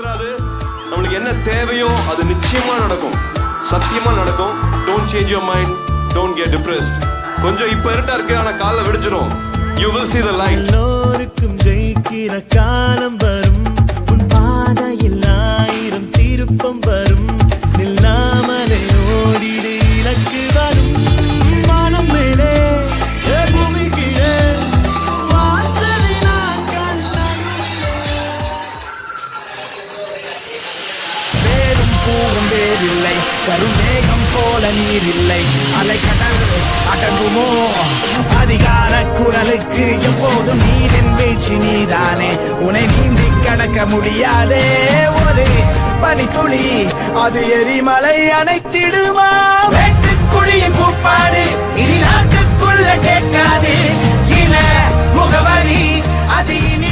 மறந்துடாது, நம்மளுக்கு என்ன தேவையோ அது நிச்சயமா நடக்கும், சத்தியமா நடக்கும். Don't change your mind, don't get depressed. கொஞ்சம் இப்ப இருட்டா இருக்கு, ஆனா காலைல விடிஞ்சிடும். You will see the light. எல்லோருக்கும் ஜெயிக்கிற காலம் வரும், உன் பாதையில் 1000 திருப்பம் வரும், நில்லாமலே ஓடிடு இலக்கு வரும். வானம் மேலே பூமி கீழே வாசனை நாட்கள் நடுவிலே. வேறும் பூவும் வேறில்லை, கருமேகம் போல நீரில்லை, அலைக்கடல் அடங்குமோ அதிகார குரலுக்கு எப்போதும் நீரின் வீழ்ச்சி நீதானே, உன்னை நீந்தி கடக்க முடியாதே ஒரு பனித்துளி, அது எரிமலை அணைத்திடுமா. வெட்டுக்குழியின் கூப்பாடு இனி நாட்டுக்குள்ள கேட்காது, இன முகவரி அது இனி